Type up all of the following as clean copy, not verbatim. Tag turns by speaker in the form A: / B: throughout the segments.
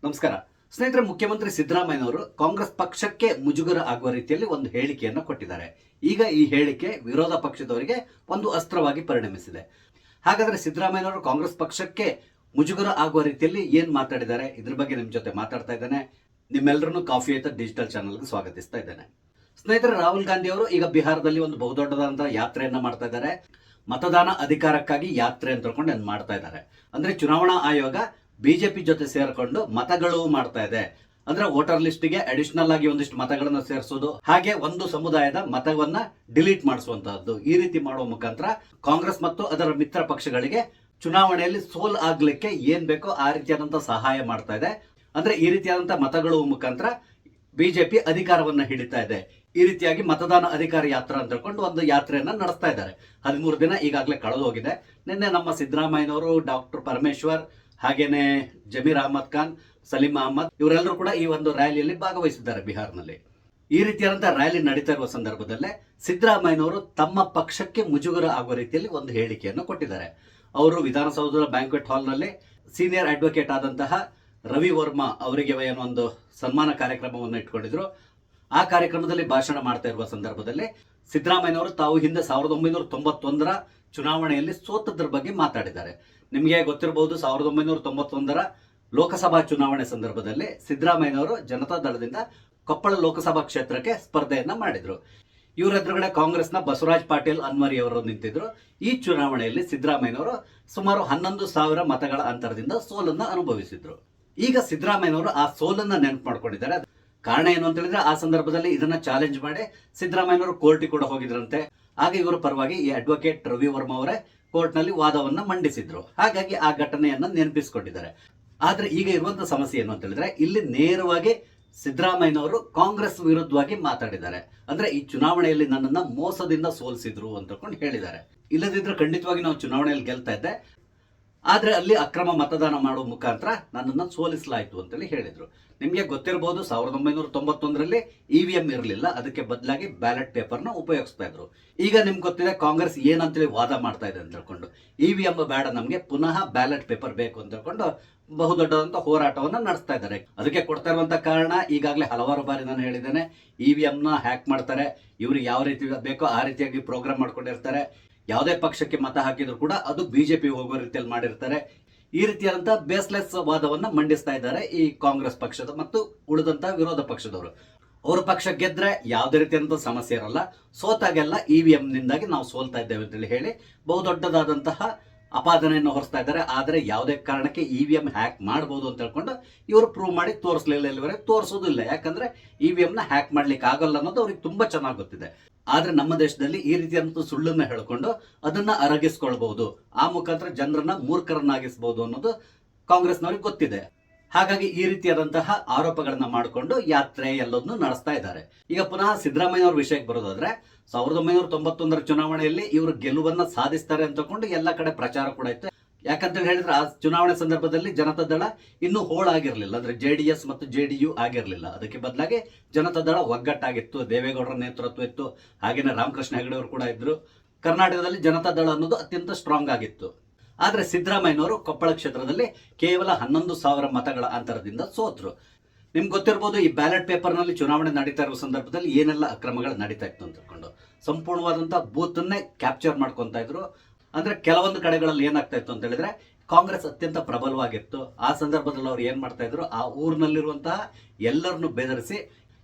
A: ನಮಸ್ಕಾರ ಸ್ನೇಹಿತರೆ. ಮುಖ್ಯಮಂತ್ರಿ ಸಿದ್ದರಾಮಯ್ಯನವರು ಕಾಂಗ್ರೆಸ್ ಪಕ್ಷಕ್ಕೆ ಮುಜುಗರ ಆಗುವ ರೀತಿಯಲ್ಲಿ ಒಂದು ಹೇಳಿಕೆಯನ್ನು ಕೊಟ್ಟಿದ್ದಾರೆ. ಈಗ ಈ ಹೇಳಿಕೆ ವಿರೋಧ ಪಕ್ಷದವರಿಗೆ ಒಂದು ಅಸ್ತ್ರವಾಗಿ ಪರಿಣಮಿಸಿದೆ. ಹಾಗಾದ್ರೆ ಸಿದ್ದರಾಮಯ್ಯನವರು ಕಾಂಗ್ರೆಸ್ ಪಕ್ಷಕ್ಕೆ ಮುಜುಗರ ಆಗುವ ರೀತಿಯಲ್ಲಿ ಏನ್ ಮಾತಾಡಿದ್ದಾರೆ, ಇದ್ರ ಬಗ್ಗೆ ನಿಮ್ ಜೊತೆ ಮಾತಾಡ್ತಾ ಇದ್ದೇನೆ. ನಿಮ್ಮೆಲ್ಲರನ್ನು ಕಾಫಿ ಐತ ಡಿಜಿಟಲ್ ಚಾನಲ್ಗೆ ಸ್ವಾಗತಿಸ್ತಾ ಇದ್ದೇನೆ. ಸ್ನೇಹಿತರೆ, ರಾಹುಲ್ ಗಾಂಧಿ ಅವರು ಈಗ ಬಿಹಾರದಲ್ಲಿ ಒಂದು ಬಹುದೊಡ್ಡದಾದಂತಹ ಯಾತ್ರೆಯನ್ನ ಮಾಡ್ತಾ ಇದ್ದಾರೆ. ಮತದಾನ ಅಧಿಕಾರಕ್ಕಾಗಿ ಯಾತ್ರೆ ಅಂತ ತಿಳ್ಕೊಂಡು ಮಾಡ್ತಾ ಇದ್ದಾರೆ. ಅಂದ್ರೆ ಚುನಾವಣಾ ಆಯೋಗ ಬಿಜೆಪಿ ಜೊತೆ ಸೇರ್ಕೊಂಡು ಮತಗಳು ಮಾಡ್ತಾ ಇದೆ. ಅಂದ್ರೆ ವೋಟರ್ ಲಿಸ್ಟ್ಗೆ ಅಡಿಷನಲ್ ಆಗಿ ಒಂದಿಷ್ಟು ಮತಗಳನ್ನ ಸೇರಿಸೋದು, ಹಾಗೆ ಒಂದು ಸಮುದಾಯದ ಮತವನ್ನ ಡಿಲೀಟ್ ಮಾಡಿಸುವಂತಹದ್ದು, ಈ ರೀತಿ ಮಾಡುವ ಮುಖಾಂತರ ಕಾಂಗ್ರೆಸ್ ಮತ್ತು ಅದರ ಮಿತ್ರ ಪಕ್ಷಗಳಿಗೆ ಚುನಾವಣೆಯಲ್ಲಿ ಸೋಲ್ ಆಗ್ಲಿಕ್ಕೆ ಏನ್ ಬೇಕೋ ಆ ರೀತಿಯಾದಂತಹ ಸಹಾಯ ಮಾಡ್ತಾ ಇದೆ. ಅಂದ್ರೆ ಈ ರೀತಿಯಾದಂತಹ ಮತಗಳು ಮುಖಾಂತರ ಬಿಜೆಪಿ ಅಧಿಕಾರವನ್ನ ಹಿಡಿತಾ ಇದೆ. ಈ ರೀತಿಯಾಗಿ ಮತದಾನ ಅಧಿಕಾರ ಯಾತ್ರಾ ಅಂತ ಹೇಳ್ಕೊಂಡು ಒಂದು ಯಾತ್ರೆಯನ್ನ ನಡೆಸ್ತಾ ಇದ್ದಾರೆ. 13 ದಿನ ಈಗಾಗಲೇ ಕಳೆದು ಹೋಗಿದೆ. ನಿನ್ನೆ ನಮ್ಮ ಸಿದ್ದರಾಮಯ್ಯನವರು, ಡಾಕ್ಟರ್ ಪರಮೇಶ್ವರ್, ಹಾಗೇನೆ ಜಮೀರ್ ಅಹಮದ್ ಖಾನ್, ಸಲೀಂ ಅಹಮದ್ ಇವರೆಲ್ಲರೂ ಕೂಡ ಈ ಒಂದು ರ್ಯಾಲಿಯಲ್ಲಿ ಭಾಗವಹಿಸಿದ್ದಾರೆ ಬಿಹಾರ್ನಲ್ಲಿ. ಈ ರೀತಿಯಾದಂತಹ ರ್ಯಾಲಿ ನಡೀತಾ ಇರುವ ಸಂದರ್ಭದಲ್ಲೇ ಸಿದ್ದರಾಮಯ್ಯನವರು ತಮ್ಮ ಪಕ್ಷಕ್ಕೆ ಮುಜುಗರ ಆಗುವ ರೀತಿಯಲ್ಲಿ ಒಂದು ಹೇಳಿಕೆಯನ್ನು ಕೊಟ್ಟಿದ್ದಾರೆ. ಅವರು ವಿಧಾನಸೌಧದ ಬ್ಯಾಂಕ್ವೆಟ್ ಹಾಲ್ನಲ್ಲಿ ಸೀನಿಯರ್ ಅಡ್ವೊಕೇಟ್ ಆದಂತಹ ರವಿ ವರ್ಮಾ ಅವರಿಗೆ ಒಂದು ಸನ್ಮಾನ ಕಾರ್ಯಕ್ರಮವನ್ನು ಇಟ್ಕೊಂಡಿದ್ರು. ಆ ಕಾರ್ಯಕ್ರಮದಲ್ಲಿ ಭಾಷಣ ಮಾಡ್ತಾ ಇರುವ ಸಂದರ್ಭದಲ್ಲಿ ಸಿದ್ದರಾಮಯ್ಯನವರು ತಾವು ಹಿಂದೆ 1991ರ ಚುನಾವಣೆಯಲ್ಲಿ ಸೋತದ್ರ ಬಗ್ಗೆ ಮಾತಾಡಿದ್ದಾರೆ. ನಿಮಗೆ ಗೊತ್ತಿರಬಹುದು, 1991ರ ಲೋಕಸಭಾ ಚುನಾವಣೆ ಸಂದರ್ಭದಲ್ಲಿ ಸಿದ್ದರಾಮಯ್ಯನವರು ಜನತಾ ದಳದಿಂದ ಕೊಪ್ಪಳ ಲೋಕಸಭಾ ಕ್ಷೇತ್ರಕ್ಕೆ ಸ್ಪರ್ಧೆಯನ್ನ ಮಾಡಿದ್ರು. ಇವರ ಎದುರುಗಡೆ ಕಾಂಗ್ರೆಸ್ನ ಬಸವರಾಜ್ ಪಾಟೀಲ್ ಅನ್ವರಿ ಅವರು ನಿಂತಿದ್ರು. ಈ ಚುನಾವಣೆಯಲ್ಲಿ ಸಿದ್ದರಾಮಯ್ಯನವರು ಸುಮಾರು 11,000 ಮತಗಳ ಅಂತರದಿಂದ ಸೋಲನ್ನ ಅನುಭವಿಸಿದ್ರು. ಈಗ ಸಿದ್ದರಾಮಯ್ಯನವರು ಆ ಸೋಲನ್ನ ನೆನಪು ಮಾಡ್ಕೊಂಡಿದ್ದಾರೆ. ಕಾರಣ ಏನು ಅಂತ ಹೇಳಿದ್ರೆ, ಆ ಸಂದರ್ಭದಲ್ಲಿ ಇದನ್ನ ಚಾಲೆಂಜ್ ಮಾಡಿ ಸಿದ್ದರಾಮಯ್ಯನವರು ಕೋರ್ಟಿಗೆ ಕೂಡ ಹೋಗಿದ್ರಂತೆ. ಆಗ ಇವರ ಪರವಾಗಿ ಈ ಅಡ್ವೊಕೇಟ್ ರವಿ ವರ್ಮಾ ಅವರೇ ಕೋರ್ಟ್ ನಲ್ಲಿ ವಾದವನ್ನ ಮಂಡಿಸಿದ್ರು. ಹಾಗಾಗಿ ಆ ಘಟನೆಯನ್ನ ನೆನಪಿಸಿಕೊಂಡಿದ್ದಾರೆ. ಆದ್ರೆ ಈಗ ಇರುವಂತಹ ಸಮಸ್ಯೆ ಏನು ಅಂತ ಹೇಳಿದ್ರೆ, ಇಲ್ಲಿ ನೇರವಾಗಿ ಸಿದ್ದರಾಮಯ್ಯನವರು ಕಾಂಗ್ರೆಸ್ ವಿರುದ್ಧವಾಗಿ ಮಾತಾಡಿದ್ದಾರೆ. ಅಂದ್ರೆ ಈ ಚುನಾವಣೆಯಲ್ಲಿ ನನ್ನನ್ನ ಮೋಸದಿಂದ ಸೋಲಿಸಿದ್ರು ಅಂತ ಹೇಳಿದ್ದಾರೆ. ಇಲ್ಲದಿದ್ರೆ ಖಂಡಿತವಾಗಿ ನಾವು ಚುನಾವಣೆಯಲ್ಲಿ ಗೆಲ್ತಾ ಇದ್ದೆ, ಆದ್ರೆ ಅಲ್ಲಿ ಅಕ್ರಮ ಮತದಾನ ಮಾಡುವ ಮುಖಾಂತರ ನನ್ನನ್ನು ಸೋಲಿಸಲಾಯಿತು ಅಂತೇಳಿ ಹೇಳಿದ್ರು. ನಿಮ್ಗೆ ಗೊತ್ತಿರಬಹುದು, 1991ರಲ್ಲಿ ಇವಿಎಂ ಇರಲಿಲ್ಲ, ಅದಕ್ಕೆ ಬದಲಾಗಿ ಬ್ಯಾಲೆಟ್ ಪೇಪರ್ನ ಉಪಯೋಗಿಸ್ತಾ ಇದ್ರು. ಈಗ ನಿಮ್ಗೆ ಗೊತ್ತಿದೆ ಕಾಂಗ್ರೆಸ್ ಏನಂತೇಳಿ ವಾದ ಮಾಡ್ತಾ ಇದೆ ಅಂತ ಹೇಳ್ಕೊಂಡು, ಇವಿಎಂ ಬೇಡ, ನಮ್ಗೆ ಪುನಃ ಬ್ಯಾಲೆಟ್ ಪೇಪರ್ ಬೇಕು ಅಂತ ಹೇಳ್ಕೊಂಡು ಬಹುದೊಡ್ಡದಂತ ಹೋರಾಟವನ್ನ ನಡೆಸ್ತಾ ಇದ್ದಾರೆ. ಅದಕ್ಕೆ ಕೊಡ್ತಾ ಇರುವಂತ ಕಾರಣ ಈಗಾಗಲೇ ಹಲವಾರು ಬಾರಿ ನಾನು ಹೇಳಿದ್ದೇನೆ, ಇವಿಎಂನ ಹ್ಯಾಕ್ ಮಾಡ್ತಾರೆ. ಇವ್ರಿಗೆ ಯಾವ ರೀತಿ ಬೇಕೋ ಆ ರೀತಿಯಾಗಿ ಪ್ರೋಗ್ರಾಮ್ ಮಾಡ್ಕೊಂಡಿರ್ತಾರೆ. ಯಾವುದೇ ಪಕ್ಷಕ್ಕೆ ಮತ ಹಾಕಿದ್ರು ಕೂಡ ಅದು ಬಿಜೆಪಿ ಹೋಗುವ ರೀತಿಯಲ್ಲಿ ಮಾಡಿರ್ತಾರೆ. ಈ ರೀತಿಯಾದಂತಹ ಬೇಸ್ಲೆಸ್ ವಾದವನ್ನ ಮಂಡಿಸ್ತಾ ಇದ್ದಾರೆ ಈ ಕಾಂಗ್ರೆಸ್ ಪಕ್ಷದ ಮತ್ತು ಉಳಿದಂತಹ ವಿರೋಧ ಪಕ್ಷದವರು. ಅವ್ರ ಪಕ್ಷ ಗೆದ್ರೆ ಯಾವುದೇ ರೀತಿಯಾದಂತಹ ಸಮಸ್ಯೆ ಇರಲ್ಲ, ಸೋತಾಗೆಲ್ಲ ಇವಿಎಂ ನಿಂದಾಗಿ ನಾವು ಸೋಲ್ತಾ ಇದ್ದೇವೆ ಅಂತೇಳಿ ಹೇಳಿ ಬಹುದೊಡ್ಡದಾದಂತಹ ಅಪಾದನೆಯನ್ನು ಹೊರಿಸ್ತಾ ಇದ್ದಾರೆ. ಆದರೆ ಯಾವುದೇ ಕಾರಣಕ್ಕೆ ಇವಿಎಂ ಹ್ಯಾಕ್ ಮಾಡಬಹುದು ಅಂತ ಹೇಳ್ಕೊಂಡು ಇವರು ಪ್ರೂವ್ ಮಾಡಿ ತೋರಿಸಲಿಲ್ಲ, ಇಲ್ಲಿವರೆಗೆ ತೋರಿಸೋದಿಲ್ಲ. ಯಾಕಂದ್ರೆ ಇವಿಎಂ ನ ಹ್ಯಾಕ್ ಮಾಡ್ಲಿಕ್ಕೆ ಆಗಲ್ಲ ಅನ್ನೋದು ಅವ್ರಿಗೆ ತುಂಬಾ ಚೆನ್ನಾಗಿ ಗೊತ್ತಿದೆ. ಆದ್ರೆ ನಮ್ಮ ದೇಶದಲ್ಲಿ ಈ ರೀತಿಯಾದಂತಹ ಸುಳ್ಳನ್ನ ಹೇಳ್ಕೊಂಡು ಅದನ್ನ ಅರಗಿಸ್ಕೊಳ್ಬಹುದು, ಆ ಮುಖಾಂತರ ಜನರನ್ನ ಮೂರ್ಖರನ್ನಾಗಿಸಬಹುದು ಅನ್ನೋದು ಕಾಂಗ್ರೆಸ್ನವ್ರಿಗೆ ಗೊತ್ತಿದೆ. ಹಾಗಾಗಿ ಈ ರೀತಿಯಾದಂತಹ ಆರೋಪಗಳನ್ನ ಮಾಡಿಕೊಂಡು ಯಾತ್ರೆ ಎಲ್ಲದನ್ನು ನಡೆಸ್ತಾ ಇದ್ದಾರೆ. ಈಗ ಪುನಃ ಸಿದ್ದರಾಮಯ್ಯ ಅವ್ರ ವಿಷಯಕ್ಕೆ ಬರೋದಾದ್ರೆ, 1991ರ ಚುನಾವಣೆಯಲ್ಲಿ ಇವರು ಗೆಲುವನ್ನ ಸಾಧಿಸ್ತಾರೆ ಅಂತಕೊಂಡು ಎಲ್ಲ ಕಡೆ ಪ್ರಚಾರ ಕೂಡ ಇತ್ತು. ಯಾಕಂತ ಹೇಳಿದ್ರೆ ಆ ಚುನಾವಣೆ ಸಂದರ್ಭದಲ್ಲಿ ಜನತಾ ದಳ ಇನ್ನೂ ಹೋಳಾಗಿರ್ಲಿಲ್ಲ, ಅಂದ್ರೆ ಜೆಡಿಎಸ್ ಮತ್ತು ಜೆಡಿಯು ಆಗಿರ್ಲಿಲ್ಲ. ಅದಕ್ಕೆ ಬದಲಾಗಿ ಜನತಾ ದಳ ಒಗ್ಗಟ್ಟಾಗಿತ್ತು, ದೇವೇಗೌಡರ ನೇತೃತ್ವ ಇತ್ತು, ಹಾಗೇನೆ ರಾಮಕೃಷ್ಣ ಹೆಗಡೆ ಅವರು ಕೂಡ ಇದ್ರು. ಕರ್ನಾಟಕದಲ್ಲಿ ಜನತಾ ದಳ ಅನ್ನೋದು ಅತ್ಯಂತ ಸ್ಟ್ರಾಂಗ್ ಆಗಿತ್ತು. ಆದ್ರೆ ಸಿದ್ದರಾಮಯ್ಯನವರು ಕೊಪ್ಪಳ ಕ್ಷೇತ್ರದಲ್ಲಿ ಕೇವಲ 11,000 ಮತಗಳ ಅಂತರದಿಂದ ಸೋತ್ರು. ನಿಮ್ಗೆ ಗೊತ್ತಿರಬಹುದು, ಈ ಬ್ಯಾಲೆಟ್ ಪೇಪರ್ ನಲ್ಲಿ ಚುನಾವಣೆ ನಡೀತಾ ಇರುವ ಸಂದರ್ಭದಲ್ಲಿ ಏನೆಲ್ಲ ಅಕ್ರಮಗಳು ನಡೀತಾ ಇತ್ತು ಅಂತ ಹೇಳ್ಕೊಂಡು ಸಂಪೂರ್ಣವಾದಂತಹ ಬೂತ್ ಅನ್ನೇ ಕ್ಯಾಪ್ಚರ್ ಮಾಡ್ಕೊಂತ ಇದ್ರು. ಅಂದ್ರೆ ಕೆಲವೊಂದು ಕಡೆಗಳಲ್ಲಿ ಏನಾಗ್ತಾ ಇತ್ತು ಅಂತ ಹೇಳಿದ್ರೆ, ಕಾಂಗ್ರೆಸ್ ಅತ್ಯಂತ ಪ್ರಬಲವಾಗಿತ್ತು. ಆ ಸಂದರ್ಭದಲ್ಲಿ ಅವ್ರು ಏನ್ ಮಾಡ್ತಾ ಇದ್ರು, ಆ ಊರಿನಲ್ಲಿರುವಂತಹ ಎಲ್ಲರನ್ನು ಬೆದರಿಸಿ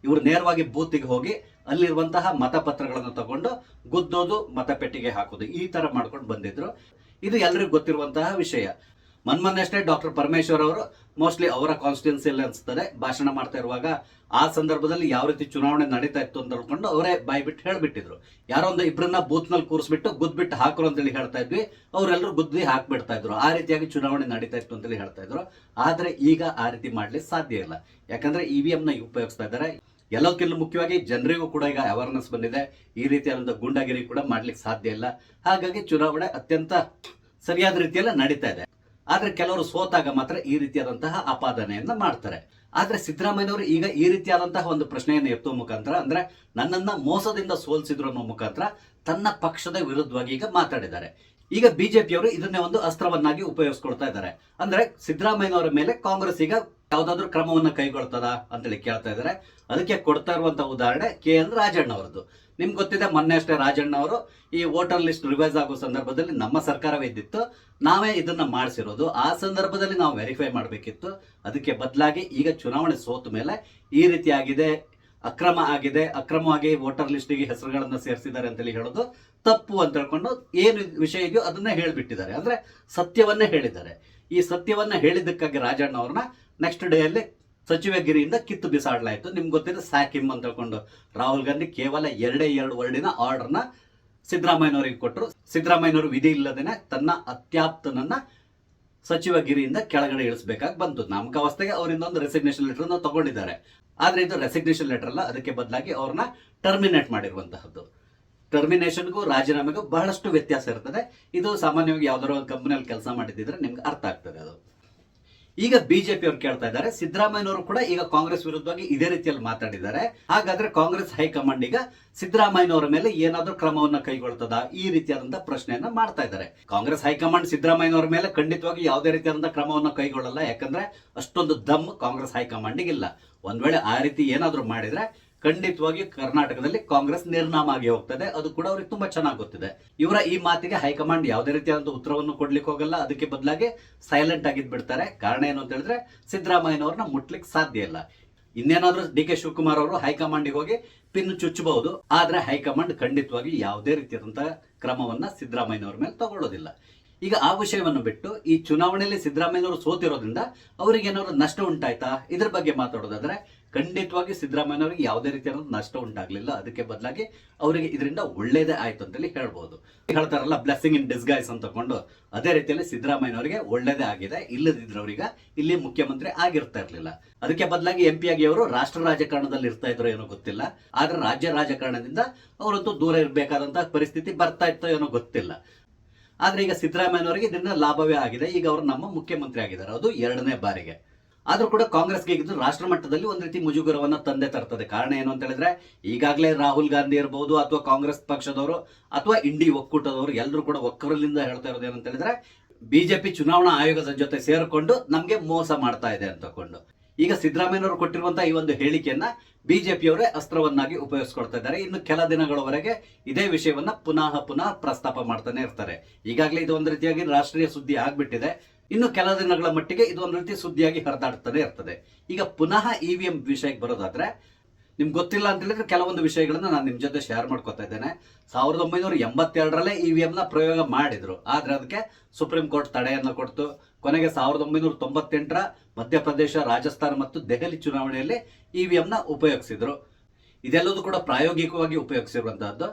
A: ಇವರು ನೇರವಾಗಿ ಬೂತಿಗೆ ಹೋಗಿ ಅಲ್ಲಿರುವಂತಹ ಮತಪತ್ರಗಳನ್ನು ತಗೊಂಡು ಗುದ್ದೋದು, ಮತಪೆಟ್ಟಿಗೆ ಹಾಕೋದು, ಈ ತರ ಮಾಡ್ಕೊಂಡು ಬಂದಿದ್ರು. ಇದು ಎಲ್ಲರಿಗೂ ಗೊತ್ತಿರುವಂತಹ ವಿಷಯ. ಮೊನ್ನೆಷ್ಟೇ ಡಾಕ್ಟರ್ ಪರಮೇಶ್ವರ್ ಅವರು ಮೋಸ್ಟ್ಲಿ ಅವರ ಕಾನ್ಸ್ಟಿಟ್ಯೂನ್ಸಿಯಲ್ಲಿ ಅನ್ಸ್ತದೆ ಭಾಷಣ ಮಾಡ್ತಾ ಇರುವಾಗ ಆ ಸಂದರ್ಭದಲ್ಲಿ ಯಾವ ರೀತಿ ಚುನಾವಣೆ ನಡೀತಾ ಇತ್ತು ಅಂತ ಹೇಳ್ಕೊಂಡು ಅವರೇ ಬಾಯ್ಬಿಟ್ಟು ಹೇಳ್ಬಿಟ್ಟಿದ್ರು. ಯಾರೋ ಒಂದು ಇಬ್ಬರನ್ನ ಬೂತ್ ನಲ್ಲಿ ಕೂರಿಸ್ಬಿಟ್ಟು ಗುದ್ಬಿಟ್ಟು ಹಾಕರು ಅಂತೇಳಿ ಹೇಳ್ತಾ ಇದ್ವಿ, ಅವರೆಲ್ಲರೂ ಗುದ್ದಿ ಹಾಕ್ಬಿಡ್ತಾ ಇದ್ರು. ಆ ರೀತಿಯಾಗಿ ಚುನಾವಣೆ ನಡೀತಾ ಇತ್ತು ಅಂತೇಳಿ ಹೇಳ್ತಾ ಇದ್ರು. ಆದ್ರೆ ಈಗ ಆ ರೀತಿ ಮಾಡ್ಲಿಕ್ಕೆ ಸಾಧ್ಯ ಇಲ್ಲ, ಯಾಕಂದ್ರೆ ಇವಿಎಂ ನ ಉಪಯೋಗಿಸ್ತಾ ಇದ್ದಾರೆ. ಎಲ್ಲಕ್ಕಿಂತ ಮುಖ್ಯವಾಗಿ ಜನರಿಗೂ ಕೂಡ ಈಗ ಅವೇರ್ನೆಸ್ ಬಂದಿದೆ, ಈ ರೀತಿಯಾದಂತಹ ಗುಂಡಾಗಿರಿ ಕೂಡ ಮಾಡ್ಲಿಕ್ಕೆ ಸಾಧ್ಯ ಇಲ್ಲ. ಹಾಗಾಗಿ ಚುನಾವಣೆ ಅತ್ಯಂತ ಸರಿಯಾದ ರೀತಿಯಲ್ಲಿ ನಡೀತಾ ಇದೆ. ಆದ್ರೆ ಕೆಲವರು ಸೋತಾಗ ಮಾತ್ರ ಈ ರೀತಿಯಾದಂತಹ ಆಪಾದನೆಯನ್ನ ಮಾಡ್ತಾರೆ. ಆದ್ರೆ ಸಿದ್ದರಾಮಯ್ಯನವರು ಈಗ ಈ ರೀತಿಯಾದಂತಹ ಒಂದು ಪ್ರಶ್ನೆಯನ್ನು ಎತ್ತುವ ಮುಖಾಂತರ, ಅಂದ್ರೆ ನನ್ನನ್ನ ಮೋಸದಿಂದ ಸೋಲಿಸಿದ್ರು ಅನ್ನೋ ಮುಖಾಂತರ ತನ್ನ ಪಕ್ಷದ ವಿರುದ್ಧವಾಗಿ ಈಗ ಮಾತಾಡಿದ್ದಾರೆ. ಈಗ ಬಿಜೆಪಿಯವರು ಇದನ್ನೇ ಒಂದು ಅಸ್ತ್ರವನ್ನಾಗಿ ಉಪಯೋಗಿಸ್ಕೊಳ್ತಾ ಇದ್ದಾರೆ. ಅಂದ್ರೆ ಸಿದ್ದರಾಮಯ್ಯನವರ ಮೇಲೆ ಕಾಂಗ್ರೆಸ್ ಈಗ ಯಾವ್ದಾದ್ರು ಕ್ರಮವನ್ನ ಕೈಗೊಳ್ತದ ಅಂತೇಳಿ ಕೇಳ್ತಾ ಇದ್ದಾರೆ. ಅದಕ್ಕೆ ಕೊಡ್ತಾ ಇರುವಂತಹ ಉದಾಹರಣೆ KN ರಾಜಣ್ಣ ಅವರದ್ದು. ನಿಮ್ಗೆ ಗೊತ್ತಿದೆ, ಮೊನ್ನೆ ಅಷ್ಟೇ ರಾಜಣ್ಣ ಅವರು ಈ ವೋಟರ್ ಲಿಸ್ಟ್ ರಿವೈಸ್ ಆಗೋ ಸಂದರ್ಭದಲ್ಲಿ ನಮ್ಮ ಸರ್ಕಾರವೇ ಇದ್ದಿತ್ತು, ನಾವೇ ಇದನ್ನ ಮಾಡಿಸಿರೋದು, ಆ ಸಂದರ್ಭದಲ್ಲಿ ನಾವು ವೆರಿಫೈ ಮಾಡಬೇಕಿತ್ತು, ಅದಕ್ಕೆ ಬದಲಾಗಿ ಈಗ ಚುನಾವಣೆ ಸೋತ ಮೇಲೆ ಈ ರೀತಿ ಆಗಿದೆ, ಅಕ್ರಮ ಆಗಿದೆ, ಅಕ್ರಮವಾಗಿ ವೋಟರ್ ಲಿಸ್ಟಿಗೆ ಹೆಸರುಗಳನ್ನ ಸೇರಿಸಿದ್ದಾರೆ ಅಂತೇಳಿ ಹೇಳೋದು ತಪ್ಪು ಅಂತ ಹೇಳ್ಕೊಂಡು ಏನು ವಿಷಯ ಇದೆಯೋ ಅದನ್ನೇ ಹೇಳಿಬಿಟ್ಟಿದ್ದಾರೆ. ಅಂದ್ರೆ ಸತ್ಯವನ್ನೇ ಹೇಳಿದ್ದಾರೆ. ಈ ಸತ್ಯವನ್ನ ಹೇಳಿದ್ದಕ್ಕಾಗಿ ರಾಜಣ್ಣ ಅವ್ರನ್ನ ನೆಕ್ಸ್ಟ್ ಡೇ ಅಲ್ಲಿ ಸಚಿವಗಿರಿಯಿಂದ ಕಿತ್ತು ಬಿಸಾಡಲಾಯಿತು. ನಿಮ್ಗೆ ಗೊತ್ತಿದೆ, ಸ್ಯಾಕಿಮ್ ಅಂತ ಹೇಳ್ಕೊಂಡು ರಾಹುಲ್ ಗಾಂಧಿ ಕೇವಲ 2 ವರ್ಡಿನ ಆರ್ಡರ್ನ ಸಿದ್ದರಾಮಯ್ಯನವರಿಗೆ ಕೊಟ್ಟರು. ಸಿದ್ದರಾಮಯ್ಯನವರು ವಿಧಿ ಇಲ್ಲದೇನೆ ತನ್ನ ಅತ್ಯಾಪ್ತನನ್ನ ಸಚಿವಗಿರಿಯಿಂದ ಕೆಳಗಡೆ ಇಳಿಸಬೇಕಾಗಿ ಬಂತು. ನಾಮಕಾವಸ್ಥೆಗೆ ಅವರಿಂದ ಒಂದು ರೆಸಿಗ್ನೇಷನ್ ಲೆಟರ್ ತಗೊಂಡಿದ್ದಾರೆ. ಆದ್ರೆ ಇದು ರೆಸಿಗ್ನೇಷನ್ ಲೆಟರ್ ಅಲ್ಲ, ಅದಕ್ಕೆ ಬದಲಾಗಿ ಅವ್ರನ್ನ ಟರ್ಮಿನೇಟ್ ಮಾಡಿರುವಂತಹದ್ದು. ಟರ್ಮಿನೇಷನ್ಗೂ ರಾಜೀನಾಮೆಗೂ ಬಹಳಷ್ಟು ವ್ಯತ್ಯಾಸ ಇರ್ತದೆ. ಇದು ಸಾಮಾನ್ಯವಾಗಿ ಯಾವ್ದಾದ್ರು ಒಂದು ಕಂಪನಿಯಲ್ಲಿ ಕೆಲಸ ಮಾಡಿದ್ರೆ ನಿಮ್ಗೆ ಅರ್ಥ ಆಗ್ತದೆ ಅದು. ಈಗ ಬಿಜೆಪಿ ಅವರು ಕೇಳ್ತಾ ಇದ್ದಾರೆ, ಸಿದ್ದರಾಮಯ್ಯನವರು ಕೂಡ ಈಗ ಕಾಂಗ್ರೆಸ್ ವಿರುದ್ಧವಾಗಿ ಇದೇ ರೀತಿಯಲ್ಲಿ ಮಾತಾಡಿದ್ದಾರೆ, ಹಾಗಾದ್ರೆ ಕಾಂಗ್ರೆಸ್ ಹೈಕಮಾಂಡ್ ಈಗ ಸಿದ್ದರಾಮಯ್ಯನವರ ಮೇಲೆ ಏನಾದ್ರೂ ಕ್ರಮವನ್ನ ಕೈಗೊಳ್ತದ, ಈ ರೀತಿಯಾದಂತಹ ಪ್ರಶ್ನೆಯನ್ನ ಮಾಡ್ತಾ ಇದ್ದಾರೆ. ಕಾಂಗ್ರೆಸ್ ಹೈಕಮಾಂಡ್ ಸಿದ್ದರಾಮಯ್ಯನವರ ಮೇಲೆ ಖಂಡಿತವಾಗಿ ಯಾವುದೇ ರೀತಿಯಾದಂತಹ ಕ್ರಮವನ್ನ ಕೈಗೊಳ್ಳಲ್ಲ. ಯಾಕಂದ್ರೆ ಅಷ್ಟೊಂದು ದಮ್ ಕಾಂಗ್ರೆಸ್ ಹೈಕಮಾಂಡ್ಗೆ ಇಲ್ಲ. ಒಂದ್ ವೇಳೆ ಆ ರೀತಿ ಏನಾದ್ರೂ ಮಾಡಿದ್ರೆ ಖಂಡಿತವಾಗಿ ಕರ್ನಾಟಕದಲ್ಲಿ ಕಾಂಗ್ರೆಸ್ ನಿರ್ನಾಮ ಆಗಿ ಹೋಗ್ತದೆ. ಅದು ಕೂಡ ಅವ್ರಿಗೆ ತುಂಬಾ ಚೆನ್ನಾಗಿ ಗೊತ್ತಿದೆ. ಇವರ ಈ ಮಾತಿಗೆ ಹೈಕಮಾಂಡ್ ಯಾವುದೇ ರೀತಿಯಾದ ಉತ್ತರವನ್ನು ಕೊಡ್ಲಿಕ್ಕೆ ಹೋಗಲ್ಲ. ಅದಕ್ಕೆ ಬದಲಾಗಿ ಸೈಲೆಂಟ್ ಆಗಿದ್ ಬಿಡ್ತಾರೆ. ಕಾರಣ ಏನು ಅಂತ ಹೇಳಿದ್ರೆ, ಸಿದ್ದರಾಮಯ್ಯನವ್ರನ್ನ ಮುಟ್ಲಿಕ್ಕೆ ಸಾಧ್ಯ ಇಲ್ಲ. ಇನ್ನೇನಾದ್ರೂ DK ಶಿವಕುಮಾರ್ ಅವರು ಹೈಕಮಾಂಡಿಗೆ ಹೋಗಿ ಪಿನ್ ಚುಚ್ಚಬಹುದು, ಆದ್ರೆ ಹೈಕಮಾಂಡ್ ಖಂಡಿತವಾಗಿ ಯಾವುದೇ ರೀತಿಯಾದಂತಹ ಕ್ರಮವನ್ನ ಸಿದ್ದರಾಮಯ್ಯನವರ ಮೇಲೆ ತಗೊಳ್ಳೋದಿಲ್ಲ. ಈಗ ಆ ವಿಷಯವನ್ನು ಬಿಟ್ಟು ಈ ಚುನಾವಣೆಯಲ್ಲಿ ಸಿದ್ದರಾಮಯ್ಯನವರು ಸೋತಿರೋದ್ರಿಂದ ಅವರಿಗೆ ಏನಾದ್ರು ನಷ್ಟ ಉಂಟಾಯ್ತಾ, ಇದ್ರ ಬಗ್ಗೆ ಮಾತಾಡೋದಾದ್ರೆ ಖಂಡಿತವಾಗಿ ಸಿದ್ದರಾಮಯ್ಯನವರಿಗೆ ಯಾವುದೇ ರೀತಿಯಾದ ನಷ್ಟ ಉಂಟಾಗ್ಲಿಲ್ಲ. ಅದಕ್ಕೆ ಬದಲಾಗಿ ಅವರಿಗೆ ಇದರಿಂದ ಒಳ್ಳೇದೇ ಆಯ್ತು ಅಂತೇಳಿ ಹೇಳ್ಬಹುದು. ಹೇಳ್ತಾರಲ್ಲ, ಬ್ಲೆಸ್ಸಿಂಗ್ ಇನ್ ಡಿಸ್ಗೈಸ್ ಅಂತ ತಕೊಂಡು, ಅದೇ ರೀತಿಯಲ್ಲಿ ಸಿದ್ದರಾಮಯ್ಯನವರಿಗೆ ಒಳ್ಳೇದೇ ಆಗಿದೆ. ಇಲ್ಲದಿದ್ರೆ ಅವ್ರೀಗ ಇಲ್ಲಿ ಮುಖ್ಯಮಂತ್ರಿ ಆಗಿರ್ತಾ ಇರ್ಲಿಲ್ಲ. ಅದಕ್ಕೆ ಬದಲಾಗಿ MP ಆಗಿ ಅವರು ರಾಷ್ಟ್ರ ರಾಜಕಾರಣದಲ್ಲಿ ಇರ್ತಾ ಇದ್ರು ಏನೋ ಗೊತ್ತಿಲ್ಲ. ಆದ್ರೆ ರಾಜ್ಯ ರಾಜಕಾರಣದಿಂದ ಅವರಂತೂ ದೂರ ಇರಬೇಕಾದಂತಹ ಪರಿಸ್ಥಿತಿ ಬರ್ತಾ ಇತ್ತೋ ಏನೋ ಗೊತ್ತಿಲ್ಲ. ಆದ್ರೆ ಈಗ ಸಿದ್ದರಾಮಯ್ಯನವರಿಗೆ ಇದರಿಂದ ಲಾಭವೇ ಆಗಿದೆ. ಈಗ ಅವರು ನಮ್ಮ ಮುಖ್ಯಮಂತ್ರಿ ಆಗಿದ್ದಾರೆ, ಅದು 2ನೇ ಬಾರಿಗೆ. ಆದ್ರೂ ಕೂಡ ಕಾಂಗ್ರೆಸ್ಗೆ ಇದು ರಾಷ್ಟ್ರ ಮಟ್ಟದಲ್ಲಿ ಒಂದ್ ರೀತಿ ಮುಜುಗರವನ್ನ ತಂದೆ ತರ್ತದೆ. ಕಾರಣ ಏನು ಅಂತ ಹೇಳಿದ್ರೆ, ಈಗಾಗಲೇ ರಾಹುಲ್ ಗಾಂಧಿ ಇರಬಹುದು ಅಥವಾ ಕಾಂಗ್ರೆಸ್ ಪಕ್ಷದವರು ಅಥವಾ ಇಂಡಿ ಒಕ್ಕೂಟದವರು ಎಲ್ಲರೂ ಕೂಡ ಒಕ್ಕರಲಿಂದ ಹೇಳ್ತಾ ಇರೋದು ಏನಂತ ಹೇಳಿದ್ರೆ, ಬಿಜೆಪಿ ಚುನಾವಣಾ ಆಯೋಗದ ಜೊತೆ ಸೇರಿಕೊಂಡು ನಮ್ಗೆ ಮೋಸ ಮಾಡ್ತಾ ಇದೆ ಅಂತಕೊಂಡು. ಈಗ ಸಿದ್ದರಾಮಯ್ಯನವರು ಕೊಟ್ಟಿರುವಂತಹ ಈ ಒಂದು ಹೇಳಿಕೆಯನ್ನ ಬಿಜೆಪಿಯವರೇ ಅಸ್ತ್ರವನ್ನಾಗಿ ಉಪಯೋಗಿಸ್ಕೊಳ್ತಾ ಇದ್ದಾರೆ. ಇನ್ನು ಕೆಲ ದಿನಗಳವರೆಗೆ ಇದೇ ವಿಷಯವನ್ನ ಪುನಃ ಪ್ರಸ್ತಾಪ ಮಾಡ್ತಾನೆ ಇರ್ತಾರೆ. ಈಗಾಗಲೇ ಇದು ಒಂದು ರೀತಿಯಾಗಿ ರಾಷ್ಟ್ರೀಯ ಸುದ್ದಿ ಆಗ್ಬಿಟ್ಟಿದೆ. ಇನ್ನು ಕೆಲ ದಿನಗಳ ಮಟ್ಟಿಗೆ ಇದು ಒಂದು ರೀತಿ ಸುದ್ದಿಯಾಗಿ ಹರಿದಾಡ್ತಾನೆ ಇರ್ತದೆ. ಈಗ ಪುನಃ EVM ವಿಷಯಕ್ಕೆ ಬರೋದಾದ್ರೆ, ನಿಮ್ಗೆ ಗೊತ್ತಿಲ್ಲ ಅಂತ ಹೇಳಿದ್ರೆ ಕೆಲವೊಂದು ವಿಷಯಗಳನ್ನ ನಾನು ನಿಮ್ ಜೊತೆ ಶೇರ್ ಮಾಡ್ಕೊತಾ ಇದ್ದೇನೆ. 1982ರಲ್ಲೇ EVM ನ ಪ್ರಯೋಗ ಮಾಡಿದ್ರು. ಆದ್ರೆ ಅದಕ್ಕೆ ಸುಪ್ರೀಂ ಕೋರ್ಟ್ ತಡೆಯನ್ನ ಕೊಡ್ತು. ಕೊನೆಗೆ 1998ರ ಮಧ್ಯಪ್ರದೇಶ, ರಾಜಸ್ಥಾನ ಮತ್ತು ದೆಹಲಿ ಚುನಾವಣೆಯಲ್ಲಿ EVM ನ ಉಪಯೋಗಿಸಿದ್ರು. ಇದೆಲ್ಲದೂ ಕೂಡ ಪ್ರಾಯೋಗಿಕವಾಗಿ ಉಪಯೋಗಿಸಿರುವಂತಹದ್ದು.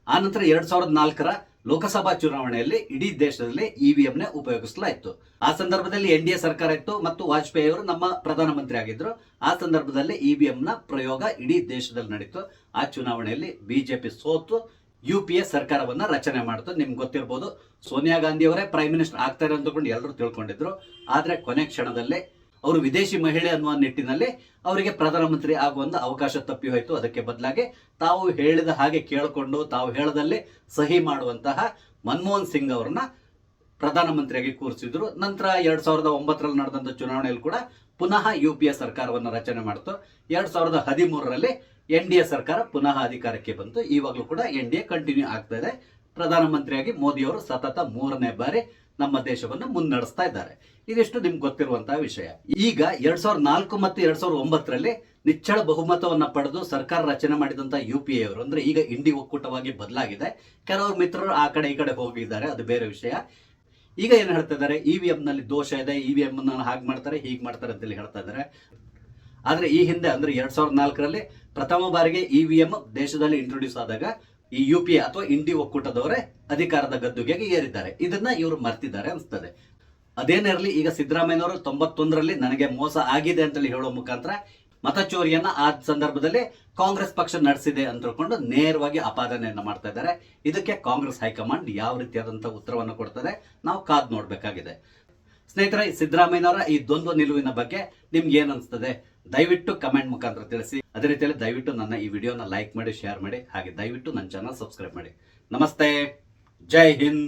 A: ಆನಂತರ 2004ರ ಲೋಕಸಭಾ ಚುನಾವಣೆಯಲ್ಲಿ ಇಡೀ ದೇಶದಲ್ಲಿ EVM ನೇ ಉಪಯೋಗಿಸಲಾಯಿತು. ಆ ಸಂದರ್ಭದಲ್ಲಿ NDA ಸರ್ಕಾರ ಇತ್ತು ಮತ್ತು ವಾಜಪೇಯಿ ಅವರು ನಮ್ಮ ಪ್ರಧಾನಮಂತ್ರಿ ಆಗಿದ್ರು. ಆ ಸಂದರ್ಭದಲ್ಲಿ EVM ನ ಪ್ರಯೋಗ ಇಡೀ ದೇಶದಲ್ಲಿ ನಡೀತು. ಆ ಚುನಾವಣೆಯಲ್ಲಿ ಬಿಜೆಪಿ ಸೋತು UPA ಸರ್ಕಾರವನ್ನ ರಚನೆ ಮಾಡಿತು. ನಿಮ್ಗೆ ಗೊತ್ತಿರಬಹುದು, ಸೋನಿಯಾ ಗಾಂಧಿ ಅವರೇ ಪ್ರೈಮ್ ಮಿನಿಸ್ಟರ್ ಆಗ್ತಾರೆ ಅಂತಕೊಂಡು ಎಲ್ಲರೂ ತಿಳ್ಕೊಂಡಿದ್ರು. ಆದ್ರೆ ಕೊನೆ ಕ್ಷಣದಲ್ಲೇ ಅವರು ವಿದೇಶಿ ಮಹಿಳೆ ಅನ್ನುವ ನಿಟ್ಟಿನಲ್ಲಿ ಅವರಿಗೆ ಪ್ರಧಾನಮಂತ್ರಿ ಆಗುವಂತ ಅವಕಾಶ ತಪ್ಪಿ ಹೋಯಿತು. ಅದಕ್ಕೆ ಬದಲಾಗಿ ತಾವು ಹೇಳಿದ ಹಾಗೆ ಕೇಳಿಕೊಂಡು ತಾವು ಹೇಳದಲ್ಲಿ ಸಹಿ ಮಾಡುವಂತಹ ಮನಮೋಹನ್ ಸಿಂಗ್ ಅವರನ್ನ ಪ್ರಧಾನಮಂತ್ರಿಯಾಗಿ ಕೂರಿಸಿದ್ರು. ನಂತರ 2009ರಲ್ಲಿ ನಡೆದಂತ ಚುನಾವಣೆಯಲ್ಲಿ ಕೂಡ ಪುನಃ UPA ಸರ್ಕಾರವನ್ನು ರಚನೆ ಮಾಡಿತು. 2013ರಲ್ಲಿ NDA ಸರ್ಕಾರ ಪುನಃ ಅಧಿಕಾರಕ್ಕೆ ಬಂತು. ಇವಾಗಲೂ ಕೂಡ NDA ಕಂಟಿನ್ಯೂ ಆಗ್ತಾ ಇದೆ. ಪ್ರಧಾನಮಂತ್ರಿಯಾಗಿ ಮೋದಿ ಅವರು ಸತತ 3ನೇ ಬಾರಿ ನಮ್ಮ ದೇಶವನ್ನು ಮುನ್ನಡೆಸ್ತಾ ಇದ್ದಾರೆ. ಇದಿಷ್ಟು ನಿಮ್ಗೆ ಗೊತ್ತಿರುವಂತಹ ವಿಷಯ. ಈಗ 2004 ಮತ್ತು 2009ರಲ್ಲಿ ನಿಚ್ಚಳ ಬಹುಮತವನ್ನ ಪಡೆದು ಸರ್ಕಾರ ರಚನೆ ಮಾಡಿದಂತ UPA ಅವರು, ಅಂದ್ರೆ ಈಗ ಇಂಡಿ ಒಕ್ಕೂಟವಾಗಿ ಬದಲಾಗಿದೆ. ಕೆಲವರು ಮಿತ್ರರು ಆ ಕಡೆ ಈ ಕಡೆ ಹೋಗಿದ್ದಾರೆ, ಅದು ಬೇರೆ ವಿಷಯ. ಈಗ ಏನ್ ಹೇಳ್ತಾ ಇದ್ದಾರೆ, EVM ನಲ್ಲಿ ದೋಷ ಇದೆ, EVM ಹಾಗೆ ಮಾಡ್ತಾರೆ ಹೀಗೆ ಮಾಡ್ತಾರೆ ಅಂತೇಳಿ ಹೇಳ್ತಾ ಇದ್ದಾರೆ. ಆದ್ರೆ ಈ ಹಿಂದೆ ಅಂದ್ರೆ 2004ರಲ್ಲಿ ಪ್ರಥಮ ಬಾರಿಗೆ EVM ದೇಶದಲ್ಲಿ ಇಂಟ್ರೊಡ್ಯೂಸ್ ಆದಾಗ ಈ UPA ಅಥವಾ ಇಂಡಿ ಒಕ್ಕೂಟದವರೇ ಅಧಿಕಾರದ ಗದ್ದುಗೆ ಏರಿದ್ದಾರೆ. ಇದನ್ನ ಇವರು ಮರ್ತಿದ್ದಾರೆ ಅನ್ಸ್ತದೆ. ಅದೇನಿರಲಿ, ಈಗ ಸಿದ್ದರಾಮಯ್ಯನವರು 91ರಲ್ಲಿ ನನಗೆ ಮೋಸ ಆಗಿದೆ ಅಂತೇಳಿ ಹೇಳೋ ಮುಖಾಂತರ ಮತಚೋರಿಯನ್ನ ಆ ಸಂದರ್ಭದಲ್ಲಿ ಕಾಂಗ್ರೆಸ್ ಪಕ್ಷ ನಡೆಸಿದೆ ಅಂತ ತಿಳ್ಕೊಂಡು ನೇರವಾಗಿ ಅಪಾದನೆಯನ್ನ ಮಾಡ್ತಾ ಇದ್ದಾರೆ. ಇದಕ್ಕೆ ಕಾಂಗ್ರೆಸ್ ಹೈಕಮಾಂಡ್ ಯಾವ ರೀತಿಯಾದಂತಹ ಉತ್ತರವನ್ನು ಕೊಡ್ತದೆ ನಾವು ಕಾದ್ ನೋಡ್ಬೇಕಾಗಿದೆ. ಸ್ನೇಹಿತರೆ, ಸಿದ್ದರಾಮಯ್ಯನವರ ಈ ದ್ವಂದ್ವ ನಿಲುವಿನ ಬಗ್ಗೆ ನಿಮ್ಗೆ ಏನ್ ಅನ್ಸ್ತದೆ ದಯವಿಟ್ಟು ಕಮೆಂಟ್ ಮುಖಾಂತರ ತಿಳಿಸಿ. ಅದೇ ರೀತಿಯಲ್ಲಿ ದಯವಿಟ್ಟು ನನ್ನ ಈ ವಿಡಿಯೋನ ಲೈಕ್ ಮಾಡಿ, ಶೇರ್ ಮಾಡಿ, ಹಾಗೆ ದಯವಿಟ್ಟು ನನ್ನ ಚಾನಲ್ ಸಬ್ಸ್ಕ್ರೈಬ್ ಮಾಡಿ. ನಮಸ್ತೆ, ಜೈ ಹಿಂದ್.